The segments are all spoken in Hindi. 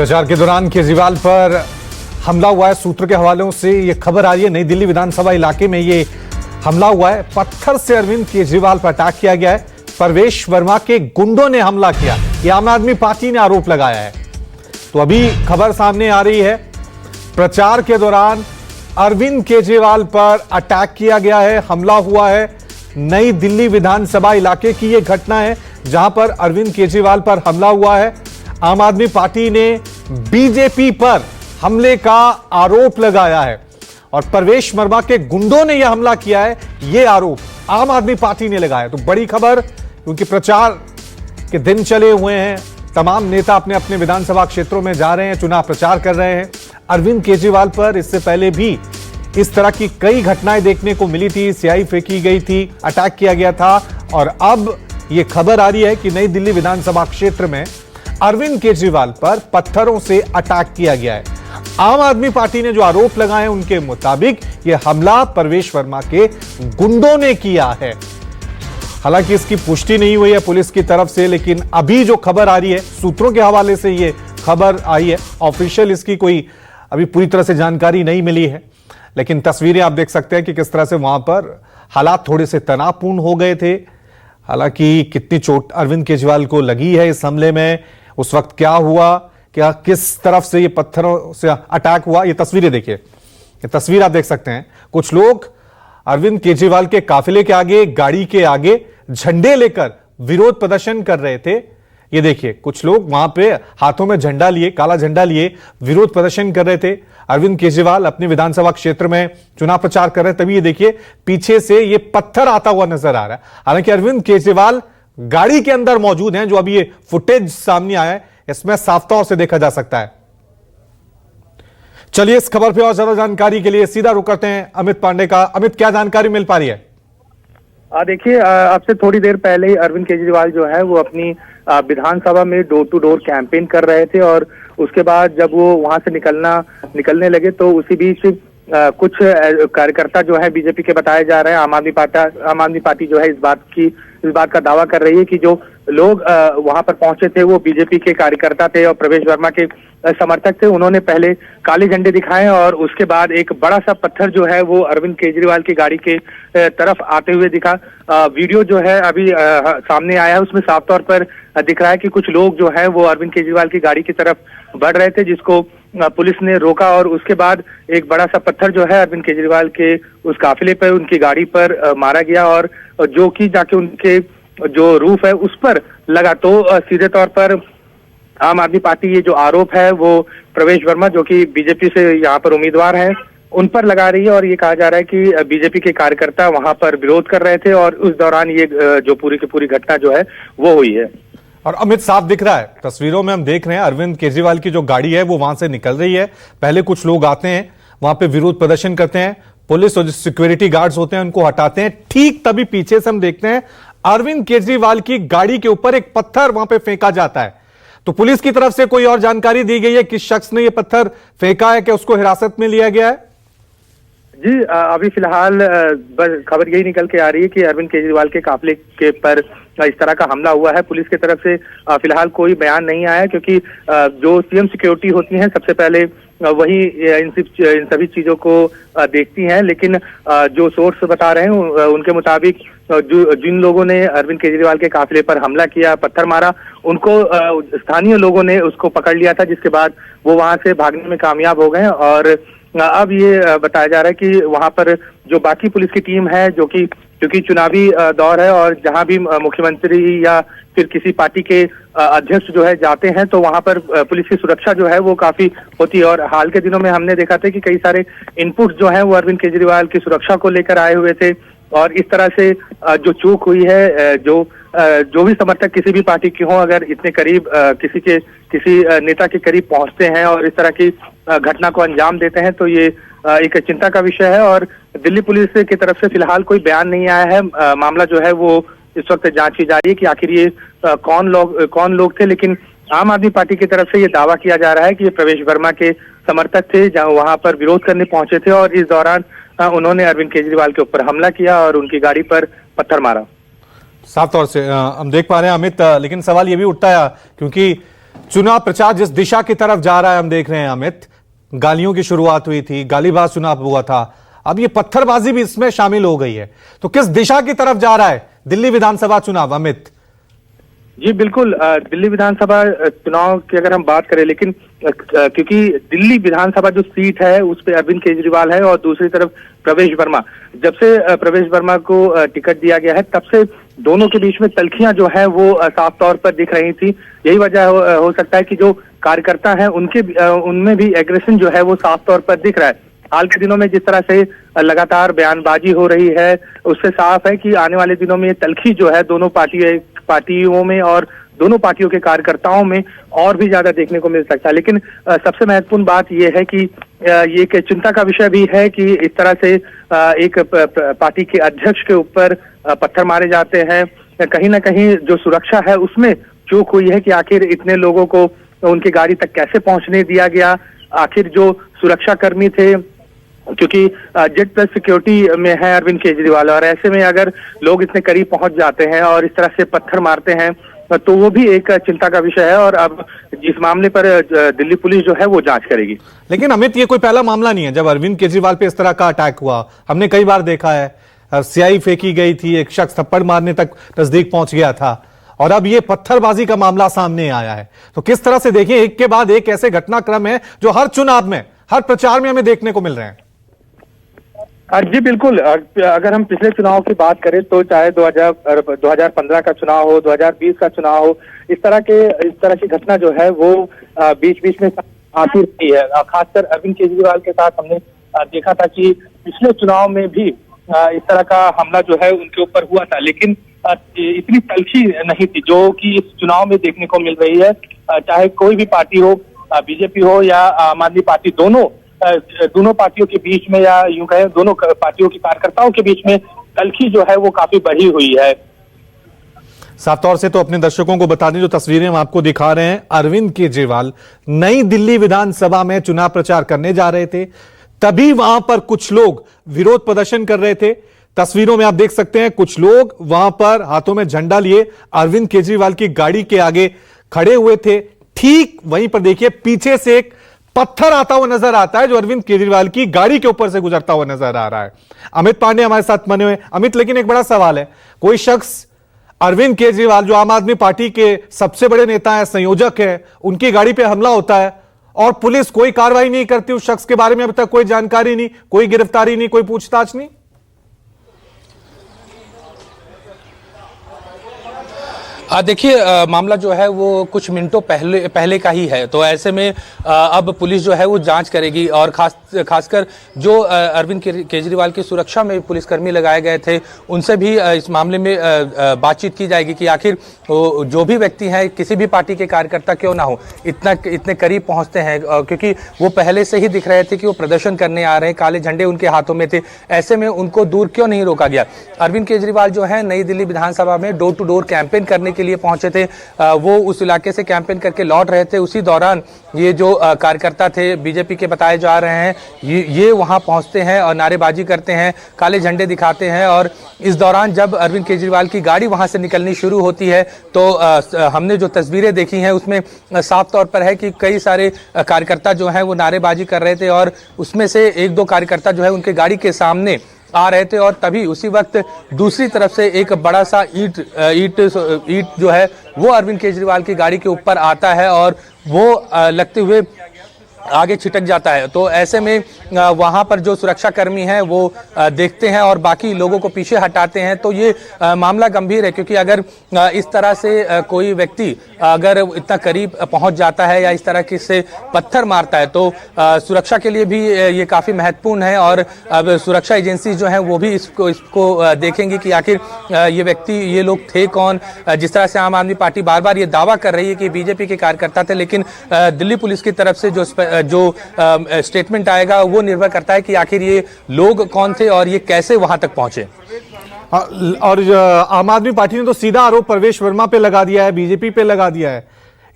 प्रचार के दौरान केजरीवाल पर हमला हुआ है। सूत्रों के हवालों से यह खबर आ रही है, नई दिल्ली विधानसभा इलाके में ये हमला हुआ है। पत्थर से अरविंद केजरीवाल पर अटैक किया गया है। परवेश वर्मा के गुंडों ने हमला किया, यह आम आदमी पार्टी ने आरोप लगाया है। तो अभी खबर सामने आ रही है, प्रचार के दौरान अरविंद केजरीवाल पर अटैक किया गया है, हमला हुआ है। नई दिल्ली विधानसभा इलाके की यह घटना है जहां पर अरविंद केजरीवाल पर हमला हुआ है। आम आदमी पार्टी ने बीजेपी पर हमले का आरोप लगाया है और परवेश वर्मा के गुंडों ने यह हमला किया है, यह आरोप आम आदमी पार्टी ने लगाया। तो बड़ी खबर, क्योंकि प्रचार के दिन चले हुए हैं, तमाम नेता अपने अपने विधानसभा क्षेत्रों में जा रहे हैं, चुनाव प्रचार कर रहे हैं। अरविंद केजरीवाल पर इससे पहले भी इस तरह की कई घटनाएं देखने को मिली थी, स्याही फेंकी गई थी, अटैक किया गया था और अब यह खबर आ रही है कि नई दिल्ली विधानसभा क्षेत्र में अरविंद केजरीवाल पर पत्थरों से अटैक किया गया है। आम आदमी पार्टी ने जो आरोप लगाए हैं उनके मुताबिक यह हमला परवेश वर्मा के गुंडों ने किया है। हालांकि इसकी पुष्टि नहीं हुई है पुलिस की तरफ से, लेकिन अभी जो खबर आ रही है, सूत्रों के हवाले से यह खबर आई है, ऑफिशियल इसकी कोई अभी पूरी तरह से जानकारी नहीं मिली है। लेकिन तस्वीरें आप देख सकते हैं कि किस तरह से वहां पर हालात थोड़े से तनावपूर्ण हो गए थे। हालांकि कितनी चोट अरविंद केजरीवाल को लगी है इस हमले में, उस वक्त क्या हुआ, क्या किस तरफ से ये पत्थरों से अटैक हुआ, ये तस्वीरें देखिए। ये तस्वीर आप देख सकते हैं, कुछ लोग अरविंद केजरीवाल के काफिले के आगे, गाड़ी के आगे झंडे लेकर विरोध प्रदर्शन कर रहे थे। ये देखिए, कुछ लोग वहां पे हाथों में झंडा लिए, काला झंडा लिए विरोध प्रदर्शन कर रहे थे। अरविंद केजरीवाल अपने विधानसभा क्षेत्र में चुनाव प्रचार कर रहे हैं, तभी ये देखिए पीछे से ये पत्थर आता हुआ नजर आ रहा है। हालांकि अरविंद केजरीवाल गाड़ी के अंदर मौजूद हैं, जो अभी ये फुटेज सामने आया है इसमें साफ तौर से देखा जा सकता है। चलिए इस खबर पे और ज्यादा जानकारी के लिए सीधा रुक करते हैं अमित पांडे का। अमित, क्या जानकारी मिल पा रही है? देखिए, अब से थोड़ी देर पहले ही अरविंद केजरीवाल जो है वो अपनी विधानसभा में डोर टू डोर कैंपेन कर रहे थे और उसके बाद जब वो वहां से निकलने लगे तो उसी बीच कुछ कार्यकर्ता जो है बीजेपी के बताए जा रहे हैं, आम आदमी पार्टी जो है इस बात का दावा कर रही है कि जो लोग वहां पर पहुंचे थे वो बीजेपी के कार्यकर्ता थे और प्रवेश वर्मा के समर्थक थे। उन्होंने पहले काले झंडे दिखाए और उसके बाद एक बड़ा सा पत्थर जो है वो अरविंद केजरीवाल की गाड़ी के तरफ आते हुए दिखा। वीडियो जो है अभी सामने आया है, उसमें साफ तौर पर दिख रहा है कि कुछ लोग जो है वो अरविंद केजरीवाल की गाड़ी की तरफ बढ़ रहे थे, जिसको पुलिस ने रोका और उसके बाद एक बड़ा सा पत्थर जो है अरविंद केजरीवाल के उस काफिले पर, उनकी गाड़ी पर मारा गया और जो कि जाके उनके जो रूफ है उस पर लगा। तो सीधे तौर पर आम आदमी पार्टी ये जो आरोप है वो प्रवेश वर्मा, जो कि बीजेपी से यहाँ पर उम्मीदवार हैं, उन पर लगा रही है और ये कहा जा रहा है कि बीजेपी के कार्यकर्ता वहां पर विरोध कर रहे थे और उस दौरान ये जो पूरी की पूरी घटना जो है वो हुई है। और अमित, साफ दिख रहा है तस्वीरों में, हम देख रहे हैं अरविंद केजरीवाल की जो गाड़ी है वो वहां से निकल रही है। पहले कुछ लोग आते हैं, वहां पे विरोध प्रदर्शन करते हैं, पुलिस और जो सिक्योरिटी गार्ड्स होते हैं उनको हटाते हैं। ठीक तभी पीछे से हम देखते हैं अरविंद केजरीवाल की गाड़ी के ऊपर एक पत्थर वहां पे फेंका जाता है। तो पुलिस की तरफ से कोई और जानकारी दी गई है किस शख्स ने यह पत्थर फेंका है, कि उसको हिरासत में लिया गया है? जी, अभी फिलहाल खबर यही निकल के आ रही है कि अरविंद केजरीवाल के काफिले के पर इस तरह का हमला हुआ है। पुलिस की तरफ से फिलहाल कोई बयान नहीं आया, क्योंकि जो सीएम सिक्योरिटी होती है सबसे पहले वही इन सभी चीजों को देखती हैं। लेकिन जो सोर्स बता रहे हैं उनके मुताबिक जिन लोगों ने अरविंद केजरीवाल के काफिले पर हमला किया, पत्थर मारा, उनको स्थानीय लोगों ने उसको पकड़ लिया था, जिसके बाद वो वहां से भागने में कामयाब हो गए। और अब ये बताया जा रहा है कि वहां पर जो बाकी पुलिस की टीम है, जो कि क्योंकि चुनावी दौर है और जहां भी मुख्यमंत्री या फिर किसी पार्टी के अध्यक्ष जो है जाते हैं तो वहां पर पुलिस की सुरक्षा जो है वो काफी होती है। और हाल के दिनों में हमने देखा था कि कई सारे इनपुट जो है वो अरविंद केजरीवाल की सुरक्षा को लेकर आए हुए थे और इस तरह से जो चूक हुई है, जो भी समर्थक किसी भी पार्टी के हों, अगर इतने करीब किसी नेता के करीब पहुंचते हैं और इस तरह की घटना को अंजाम देते हैं तो ये एक चिंता का विषय है। और दिल्ली पुलिस की तरफ से फिलहाल कोई बयान नहीं आया है। मामला जो है वो इस वक्त जांच की जा रही है कि आखिर ये कौन लोग थे। लेकिन आम आदमी पार्टी की तरफ से ये दावा किया जा रहा है कि ये प्रवेश वर्मा के समर्थक थे, जहां वहां पर विरोध करने पहुंचे थे और इस दौरान उन्होंने अरविंद केजरीवाल के ऊपर हमला किया और उनकी गाड़ी पर पत्थर मारा। साफ तौर से हम देख पा रहे हैं अमित, लेकिन सवाल ये भी उठता है क्योंकि चुनाव प्रचार जिस दिशा की तरफ जा रहा है हम देख रहे हैं अमित, गालियों की शुरुआत हुई थी, गालीबाज चुनाव हुआ था, अब ये पत्थरबाजी भी इसमें शामिल हो गई है। तो किस दिशा की तरफ जा रहा है दिल्ली विधानसभा चुनाव अमित? जी बिल्कुल, दिल्ली विधानसभा चुनाव की अगर हम बात करें, लेकिन क्योंकि दिल्ली विधानसभा जो सीट है उस पे अरविंद केजरीवाल है और दूसरी तरफ प्रवेश वर्मा, जब से प्रवेश वर्मा को टिकट दिया गया है तब से दोनों के बीच में तल्खियां जो है वो साफ तौर पर दिख रही थी। यही वजह हो सकता है कि जो कार्यकर्ता हैं उनमें भी एग्रेशन जो है वो साफ तौर पर दिख रहा है। हाल के दिनों में जिस तरह से लगातार बयानबाजी हो रही है उससे साफ है कि आने वाले दिनों में ये तल्खी जो है दोनों पार्टियों में और दोनों पार्टियों के कार्यकर्ताओं में और भी ज्यादा देखने को मिल सकता है। लेकिन सबसे महत्वपूर्ण बात यह है कि ये एक चिंता का विषय भी है कि इस तरह से एक पार्टी के अध्यक्ष के ऊपर पत्थर मारे जाते हैं। कहीं ना कहीं जो सुरक्षा है उसमें चूक हुई है कि आखिर इतने लोगों को उनकी गाड़ी तक कैसे पहुंचने दिया गया। आखिर जो सुरक्षा कर्मी थे, क्योंकि जेड प्लस सिक्योरिटी में है अरविंद केजरीवाल, और ऐसे में अगर लोग इतने करीब पहुंच जाते हैं और इस तरह से पत्थर मारते हैं तो वो भी एक चिंता का विषय है। और अब इस मामले पर दिल्ली पुलिस जो है वो जांच करेगी। लेकिन अमित, ये कोई पहला मामला नहीं है जब अरविंद केजरीवाल पे इस तरह का अटैक हुआ। हमने कई बार देखा है, स्याही फेंकी गई थी, एक शख्स थप्पड़ मारने तक नजदीक पहुंच गया था, और अब ये पत्थरबाजी का मामला सामने आया है। तो किस तरह से देखिए, एक के बाद एक ऐसे घटनाक्रम है जो हर चुनाव में, हर प्रचार में हमें देखने को मिल रहे हैं। जी बिल्कुल, अगर हम पिछले चुनाव की बात करें तो चाहे 2015 का चुनाव हो, 2020 का चुनाव हो, इस तरह की घटना जो है वो बीच बीच में आती रही है। खासकर अरविंद केजरीवाल के साथ हमने देखा था कि पिछले चुनाव में भी इस तरह का हमला जो है उनके ऊपर हुआ था, लेकिन इतनी तल्खी नहीं थी जो कि इस चुनाव में देखने को मिल रही है। चाहे कोई भी पार्टी हो, बीजेपी हो या आम आदमी पार्टी, दोनों पार्टियों के बीच में, या यूं कहें दोनों पार्टियों के कार्यकर्ताओं के बीच में तल्खी जो है वो काफी बढ़ी हुई है। साफ तौर से तो अपने दर्शकों को बता दें, जो तस्वीरें हम आपको दिखा रहे हैं, अरविंद केजरीवाल नई दिल्ली विधानसभा में चुनाव प्रचार करने जा रहे थे, तभी वहां पर कुछ लोग विरोध प्रदर्शन कर रहे थे। तस्वीरों में आप देख सकते हैं कुछ लोग वहां पर हाथों में झंडा लिए अरविंद केजरीवाल की गाड़ी के आगे खड़े हुए थे। ठीक वहीं पर देखिए पीछे से एक पत्थर आता हुआ नजर आता है जो अरविंद केजरीवाल की गाड़ी के ऊपर से गुजरता हुआ नजर आ रहा है। अमित पांडे हमारे साथ बने हुए। अमित, लेकिन एक बड़ा सवाल है, कोई शख्स अरविंद केजरीवाल जो आम आदमी पार्टी के सबसे बड़े नेता है, संयोजक है, उनकी गाड़ी पे हमला होता है और पुलिस कोई कार्रवाई नहीं करती, उस शख्स के बारे में अभी तक कोई जानकारी नहीं, कोई गिरफ्तारी नहीं, कोई पूछताछ नहीं। देखिए, मामला जो है वो कुछ मिनटों पहले का ही है, तो ऐसे में अब पुलिस जो है वो जांच करेगी। और खासकर जो अरविंद केजरीवाल की सुरक्षा में पुलिसकर्मी लगाए गए थे उनसे भी इस मामले में बातचीत की जाएगी कि आखिर जो भी व्यक्ति हैं, किसी भी पार्टी के कार्यकर्ता क्यों ना हो, इतने करीब पहुंचते हैं, क्योंकि वो पहले से ही दिख रहे थे कि वो प्रदर्शन करने आ रहे हैं, काले झंडे उनके हाथों में थे। ऐसे में उनको दूर क्यों नहीं रोका गया। अरविंद केजरीवाल जो है नई दिल्ली विधानसभा में डोर टू डोर कैंपेन करने के लिए पहुंचे थे। वो उस इलाके से कैंपेन करके लौट रहे थे, उसी दौरान ये जो कार्यकर्ता थे बीजेपी के बताए जा रहे हैं, ये वहां पहुंचते हैं और नारेबाजी करते हैं, काले झंडे दिखाते हैं। और इस दौरान जब अरविंद केजरीवाल की गाड़ी वहां से निकलनी शुरू होती है तो हमने जो तस्वीरें देखी हैं उसमें साफ तौर पर है कि कई सारे कार्यकर्ता जो हैं वो नारेबाजी कर रहे थे, और उसमें से एक दो कार्यकर्ता जो है उनके गाड़ी के सामने आ रहे थे, और तभी उसी वक्त दूसरी तरफ से एक बड़ा सा ईंट जो है वो अरविंद केजरीवाल की गाड़ी के ऊपर आता है और वो लगते हुए आगे छिटक जाता है। तो ऐसे में वहां पर जो सुरक्षा कर्मी हैं वो देखते हैं और बाकी लोगों को पीछे हटाते हैं। तो ये मामला गंभीर है, क्योंकि अगर इस तरह से कोई व्यक्ति अगर इतना करीब पहुंच जाता है या इस तरह के से पत्थर मारता है तो सुरक्षा के लिए भी ये काफी महत्वपूर्ण है। और अब सुरक्षा एजेंसी जो है वो भी इसको देखेंगी कि आखिर ये व्यक्ति, ये लोग थे कौन। जिस तरह से आम आदमी पार्टी बार बार ये दावा कर रही है कि बीजेपी के कार्यकर्ता थे, लेकिन दिल्ली पुलिस की तरफ से जो स्टेटमेंट आएगा वो निर्भर करता है कि आखिर ये लोग कौन थे और ये कैसे वहां तक पहुंचे। और आम आदमी पार्टी ने तो सीधा आरोप प्रवेश वर्मा पे लगा दिया है, बीजेपी पे लगा दिया है।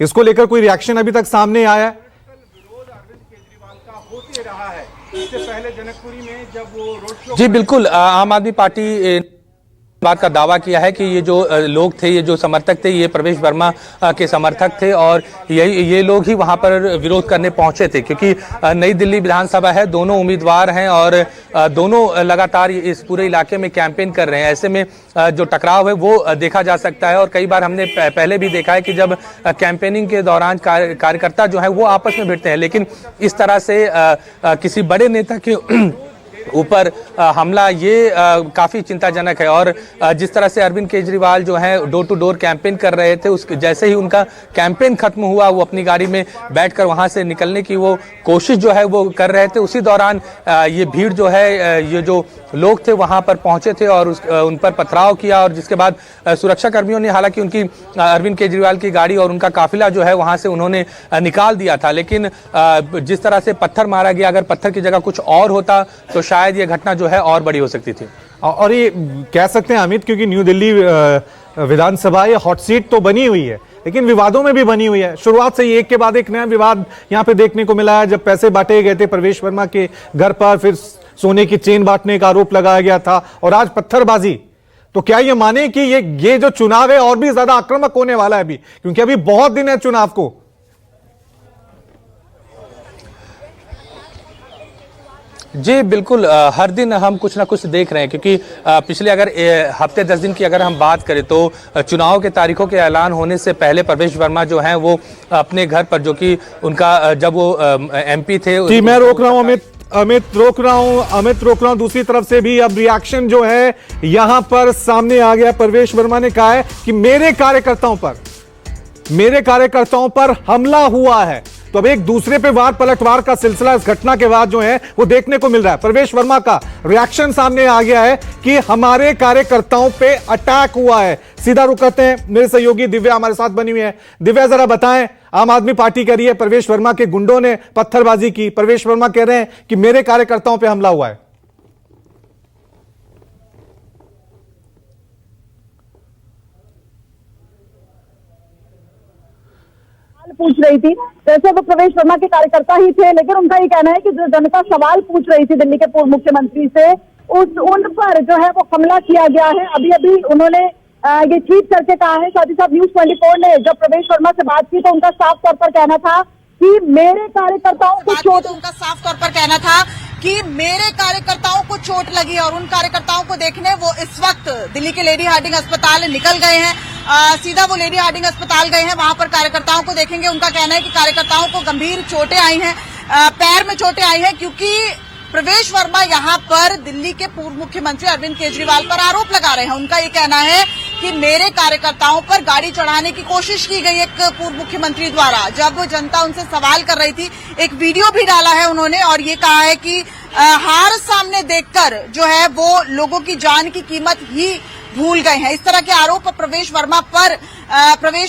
इसको लेकर कोई रिएक्शन अभी तक सामने आया है? विरोध अरविंद केजरीवाल का होते रहा है। इससे पहले जनकपुरी में जब वो रोड शो, जी बिल्कुल, आम आदमी पार्टी बात का दावा किया है कि ये जो लोग थे, ये जो समर्थक थे, ये प्रवेश वर्मा के समर्थक थे और ये लोग ही वहां पर विरोध करने पहुंचे थे, क्योंकि नई दिल्ली विधानसभा है, दोनों उम्मीदवार हैं और दोनों लगातार इस पूरे इलाके में कैंपेन कर रहे हैं। ऐसे में जो टकराव है वो देखा जा सकता है और कई बार हमने पहले भी देखा है कि जब कैंपेनिंग के दौरान कार्यकर्ता जो है वो आपस में भिड़ते हैं, लेकिन इस तरह से किसी बड़े नेता के ऊपर हमला ये काफी चिंताजनक है। और जिस तरह से अरविंद केजरीवाल जो है डोर टू डोर कैंपेन कर रहे थे, उस जैसे ही उनका कैंपेन खत्म हुआ, वो अपनी गाड़ी में बैठकर वहां से निकलने की वो कोशिश जो है वो कर रहे थे, उसी दौरान ये भीड़ जो है, ये जो लोग थे वहां पर पहुंचे थे और उन पर पथराव किया और जिसके बाद सुरक्षा कर्मियों ने हालांकि उनकी अरविंद केजरीवाल की गाड़ी और उनका काफिला जो है वहां से उन्होंने निकाल दिया था। लेकिन जिस तरह से पत्थर मारा गया, अगर पत्थर की जगह कुछ और होता तो शायद ये घटना जो है और बड़ी हो सकती थी। और ये कह सकते हैं अमित, क्योंकि न्यू दिल्ली विधानसभा ये हॉट सीट तो बनी हुई है, लेकिन विवादों में भी बनी हुई है। शुरुआत से ही एक के बाद एक नया विवाद यहाँ पे देखने को मिला है। जब पैसे बांटे गए थे प्रवेश वर्मा के घर पर, फिर सोने की चेन बांटने का आरोप लगाया गया था और आज पत्थरबाजी। तो क्या ये माने कि ये जो चुनाव है और भी ज्यादा आक्रामक होने वाला है अभी, क्योंकि अभी बहुत दिन है चुनाव को? जी बिल्कुल, हर दिन हम कुछ ना कुछ देख रहे हैं, क्योंकि पिछले अगर हफ्ते 10 दिन की अगर हम बात करें तो चुनाव के तारीखों के ऐलान होने से पहले प्रवेश वर्मा जो हैं वो अपने घर पर, जो कि उनका जब वो एमपी थे। जी मैं रोक रहा हूं अमित रोक रहा हूं। दूसरी तरफ से भी अब रिएक्शन जो है यहां पर सामने आ गया। प्रवेश वर्मा ने कहा है कि मेरे कार्यकर्ताओं पर हमला हुआ है। तो अब एक दूसरे पे वार पलटवार का सिलसिला इस घटना के बाद जो है वो देखने को मिल रहा है। प्रवेश वर्मा का रिएक्शन सामने आ गया है कि हमारे कार्यकर्ताओं पे अटैक हुआ है। सीधा रुख करते हैं, मेरे सहयोगी दिव्या हमारे साथ बनी हुई है। दिव्या जरा बताएं, आम आदमी पार्टी कह रही है प्रवेश वर्मा के गुंडों ने पत्थरबाजी की, प्रवेश वर्मा कह रहे हैं कि मेरे कार्यकर्ताओं पर हमला हुआ है। पूछ रही थी, वैसे वो प्रवेश वर्मा के कार्यकर्ता ही थे, लेकिन उनका ये कहना है कि जो जनता सवाल पूछ रही थी दिल्ली के पूर्व मुख्यमंत्री से, उन पर जो है वो हमला किया गया है। अभी उन्होंने ये ट्वीट करके कहा है। साथ ही साथ न्यूज़ 24 ने जब प्रवेश वर्मा से बात की तो उनका साफ तौर पर कहना था कि मेरे कार्यकर्ताओं को चोट लगी और उन कार्यकर्ताओं को देखने वो इस वक्त दिल्ली के लेडी हार्डिंग अस्पताल निकल गए हैं। सीधा वो लेडी हार्डिंग अस्पताल गए हैं, वहां पर कार्यकर्ताओं को देखेंगे। उनका कहना है कि कार्यकर्ताओं को गंभीर चोटें आई हैं, पैर में चोटें आई हैं, क्योंकि प्रवेश वर्मा यहां पर दिल्ली के पूर्व मुख्यमंत्री अरविंद केजरीवाल पर आरोप लगा रहे हैं। उनका ये कहना है कि मेरे कार्यकर्ताओं पर गाड़ी चढ़ाने की कोशिश की गई एक पूर्व मुख्यमंत्री द्वारा। जब जनता उनसे सवाल कर रही थी, एक वीडियो भी डाला है उन्होंने और ये कहा है कि हार सामने देखकर जो है वो लोगों की जान की कीमत ही भूल गए हैं। इस तरह के आरोप प्रवेश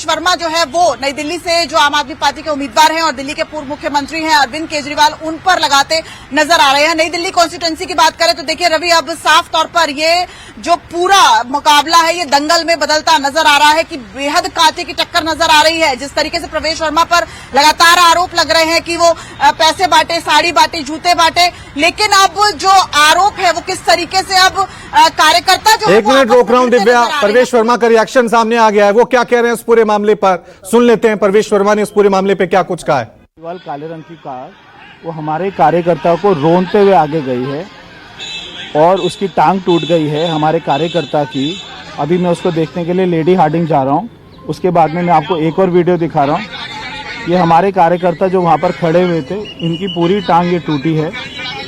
वर्मा जो है वो नई दिल्ली से जो आम आदमी पार्टी के उम्मीदवार हैं और दिल्ली के पूर्व मुख्यमंत्री हैं अरविंद केजरीवाल, उन पर लगाते नजर आ रहे हैं। नई दिल्ली कॉन्स्टिट्यूंसी की बात करें तो देखिए रवि, अब साफ तौर पर ये जो पूरा मुकाबला है ये दंगल में बदलता नजर आ रहा है कि बेहद कांटे की टक्कर नजर आ रही है। जिस तरीके से प्रवेश वर्मा पर लगातार आरोप लग रहे हैं कि वो पैसे बांटे, साड़ी बांटे, जूते बांटे, लेकिन अब जो आरोप है वो किस तरीके से अब कार्यकर्ता जो एक मिनट रोक रहा हूं दिव्या, प्रवेश वर्मा का रिएक्शन सामने आ गया है, वो क्या कह रहे हैं इस पूरे मामले पर, सुन लेते हैं प्रवेश वर्मा ने इस पूरे मामले पे क्या कुछ कहा है। केजरीवाल काले रंग की कार वो हमारे कार्यकर्ताओं को रोनते हुए आगे गई है और उसकी टांग टूट गई है हमारे कार्यकर्ता की। अभी मैं उसको देखने के लिए लेडी हार्डिंग जा रहा हूँ। उसके बाद में मैं आपको एक और वीडियो दिखा रहा हूँ। ये हमारे कार्यकर्ता जो वहाँ पर खड़े हुए थे, इनकी पूरी टांग ये टूटी है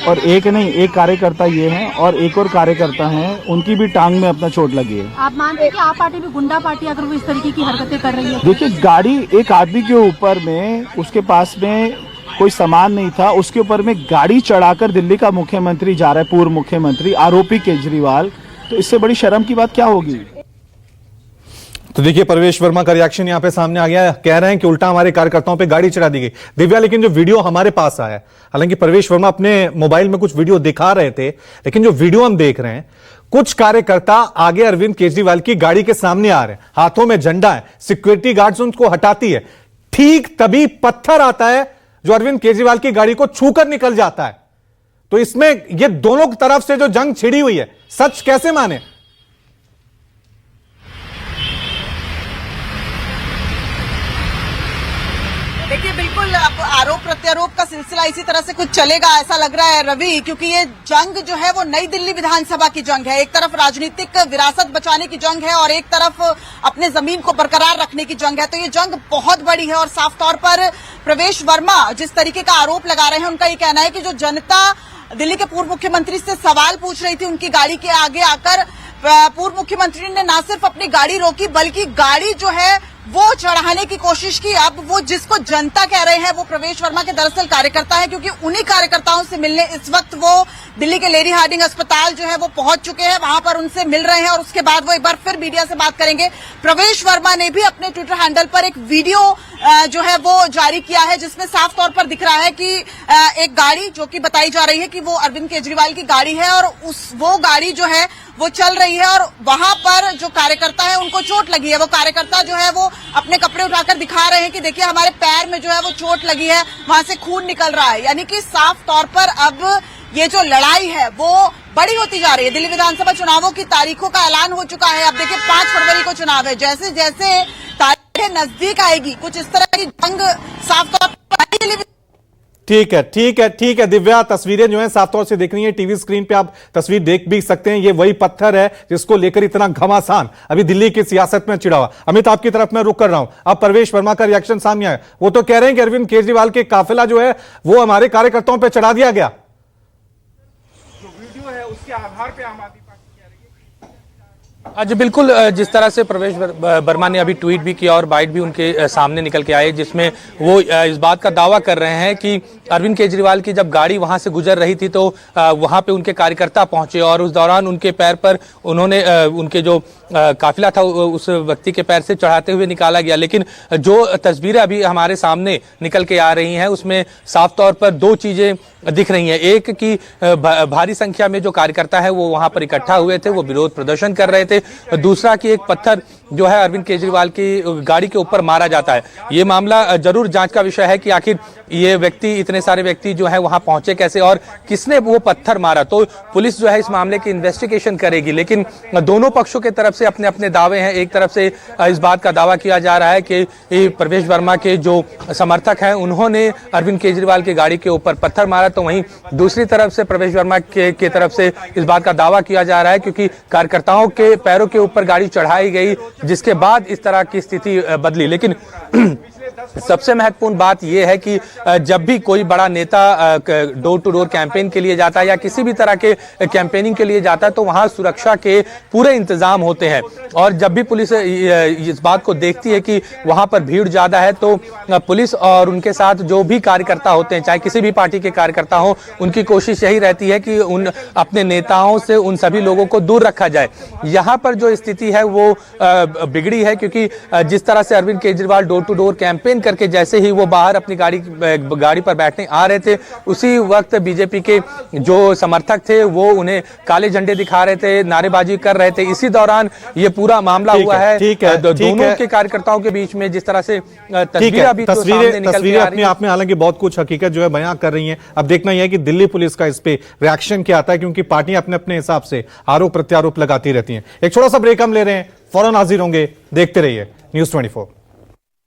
और एक नहीं, एक कार्यकर्ता ये हैं और एक और कार्यकर्ता हैं, उनकी भी टांग में अपना चोट लगी है। आप मानते हैं कि आप पार्टी भी गुंडा पार्टी अगर वो इस तरीके की हरकतें कर रही है? देखिए, गाड़ी एक आदमी के ऊपर में, उसके पास में कोई सामान नहीं था, उसके ऊपर में गाड़ी चढ़ाकर दिल्ली का मुख्यमंत्री जा रहा है, पूर्व मुख्यमंत्री आरोपी केजरीवाल, तो इससे बड़ी शर्म की बात क्या होगी। तो देखिए प्रवेश वर्मा का रिएक्शन यहां पे सामने आ गया, कह रहे हैं कि उल्टा हमारे कार्यकर्ताओं पे गाड़ी चढ़ा दी गई। दिव्या, लेकिन जो वीडियो हमारे पास आया, हालांकि प्रवेश वर्मा अपने मोबाइल में कुछ वीडियो दिखा रहे थे, लेकिन जो वीडियो हम देख रहे हैं, कुछ कार्यकर्ता आगे अरविंद केजरीवाल की गाड़ी के सामने आ रहे हैं, हाथों में झंडा है, सिक्योरिटी गार्ड्स उनको हटाती है, ठीक तभी पत्थर आता है जो अरविंद केजरीवाल की गाड़ी को छूकर निकल जाता है। तो इसमें ये दोनों तरफ से जो जंग छिड़ी हुई है, सच कैसे माने? देखिए बिल्कुल अब आरोप प्रत्यारोप का सिलसिला इसी तरह से कुछ चलेगा ऐसा लग रहा है रवि, क्योंकि ये जंग जो है वो नई दिल्ली विधानसभा की जंग है। एक तरफ राजनीतिक विरासत बचाने की जंग है और एक तरफ अपने जमीन को बरकरार रखने की जंग है। तो ये जंग बहुत बड़ी है और साफ तौर पर प्रवेश वर्मा जिस तरीके का आरोप लगा रहे हैं, उनका ये कहना है कि जो जनता दिल्ली के पूर्व मुख्यमंत्री से सवाल पूछ रही थी, उनकी गाड़ी के आगे आकर पूर्व मुख्यमंत्री ने न सिर्फ अपनी गाड़ी रोकी बल्कि गाड़ी जो है वो चढ़ाने की कोशिश की। अब वो जिसको जनता कह रहे हैं वो प्रवेश वर्मा के दरअसल कार्यकर्ता है, क्योंकि उन्हीं कार्यकर्ताओं से मिलने इस वक्त वो दिल्ली के लेडी हार्डिंग अस्पताल जो है वो पहुंच चुके हैं, वहां पर उनसे मिल रहे हैं और उसके बाद वो एक बार फिर मीडिया से बात करेंगे। प्रवेश वर्मा ने भी अपने ट्विटर हैंडल पर एक वीडियो जो है वो जारी किया है, जिसमें साफ तौर पर दिख रहा है कि एक गाड़ी जो कि बताई जा रही है कि वो अरविंद केजरीवाल की गाड़ी है और वो गाड़ी जो है वो चल रही है और वहां पर जो कार्यकर्ता है उनको चोट लगी है। वो कार्यकर्ता जो है वो अपने कपड़े उठाकर दिखा रहे हैं कि देखिए हमारे पैर में जो है वो चोट लगी है, वहां से खून निकल रहा है। यानी कि साफ तौर पर अब ये जो लड़ाई है वो बड़ी होती जा रही है। दिल्ली विधानसभा चुनावों की तारीखों का ऐलान हो चुका है। अब देखिए 5 फरवरी को चुनाव है, जैसे जैसे तारीखें नजदीक आएगी कुछ इस तरह की जंग साफ तौर पर। ठीक है दिव्या, तस्वीरें जो हैं साफ तौर से दिख रही हैं टीवी स्क्रीन पे, आप तस्वीर देख भी सकते हैं। ये वही पत्थर है जिसको लेकर इतना घमासान अभी दिल्ली की सियासत में छिड़ा हुआ। अमित, आपकी तरफ मैं रुक कर रहा हूं। अब प्रवेश वर्मा का रिएक्शन सामने आया, वो तो कह रहे हैं कि अरविंद केजरीवाल के काफिला जो है वो हमारे कार्यकर्ताओं पर चढ़ा दिया गया। जो वीडियो है उसके आधार पे आम आदमी पार्टी कह रही है। आज बिल्कुल जिस तरह से प्रवेश वर्मा ने अभी ट्वीट भी किया और बाइट भी उनके सामने निकल के आए, जिसमें वो इस बात का दावा कर रहे हैं कि अरविंद केजरीवाल की जब गाड़ी वहां से गुजर रही थी तो वहां पे उनके कार्यकर्ता पहुंचे और उस दौरान उनके पैर पर उन्होंने उनके जो काफिला था उस व्यक्ति के पैर से चढ़ाते हुए निकाला गया। लेकिन जो तस्वीरें अभी हमारे सामने निकल के आ रही हैं उसमें साफ तौर पर 2 चीजें दिख रही हैं। एक कि भारी संख्या में जो कार्यकर्ता है वो वहां पर इकट्ठा हुए थे, वो विरोध प्रदर्शन कर रहे थे। दूसरा कि एक पत्थर जो है अरविंद केजरीवाल की गाड़ी के ऊपर मारा जाता है। ये मामला जरूर जांच का विषय है कि आखिर ये व्यक्ति, इतने सारे व्यक्ति जो है वहां पहुंचे कैसे और किसने वो पत्थर मारा। तो पुलिस जो है इस मामले की इन्वेस्टिगेशन करेगी। लेकिन दोनों पक्षों के तरफ से अपने अपने दावे हैं। एक तरफ से इस बात का दावा किया जा रहा है कि प्रवेश वर्मा के जो समर्थक हैं उन्होंने अरविंद केजरीवाल की गाड़ी के ऊपर पत्थर मारा, तो वहीं दूसरी तरफ से प्रवेश वर्मा के तरफ से इस बात का दावा किया जा रहा है क्योंकि कार्यकर्ताओं के पैरों के ऊपर गाड़ी चढ़ाई गई, जिसके बाद इस तरह की स्थिति बदली। लेकिन सबसे महत्वपूर्ण बात यह है कि जब भी कोई बड़ा नेता डोर टू डोर कैंपेन के लिए जाता है या किसी भी तरह के कैंपेनिंग के लिए जाता है तो वहां सुरक्षा के पूरे इंतजाम होते हैं। और जब भी पुलिस इस बात को देखती है कि वहां पर भीड़ ज्यादा है तो पुलिस और उनके साथ जो भी कार्यकर्ता होते हैं, चाहे किसी भी पार्टी के कार्यकर्ता हो, उनकी कोशिश यही रहती है कि उन अपने नेताओं से उन सभी लोगों को दूर रखा जाए। यहाँ पर जो स्थिति है वो बिगड़ी है क्योंकि जिस तरह से Arvind Kejriwal door to door campaign करके जैसे ही वो बाहर अपनी गाड़ी पर बैठने आ रहे थे, उसी वक्त बीजेपी के जो समर्थक थे वो उन्हें काले झंडे दिखा रहे थे, नारेबाजी कर रहे थे। इसी दौरान ये पूरा मामला हुआ है। दोनों के कार्यकर्ताओं के बीच में जिस तरह से तस्वीरें अपने आप में हालांकि बहुत कुछ हकीकत जो है बयां कर रही हैं। अब देखना यह है कि दिल्ली पुलिस का इस पे रिएक्शन क्या आता है, क्योंकि पार्टियां अपने अपने हिसाब से आरोप प्रत्यारोप लगाती रहती हैं। एक छोटा सा ब्रेक हम ले रहे हैं, फौरन हाजिर होंगे, देखते रहिए News 24।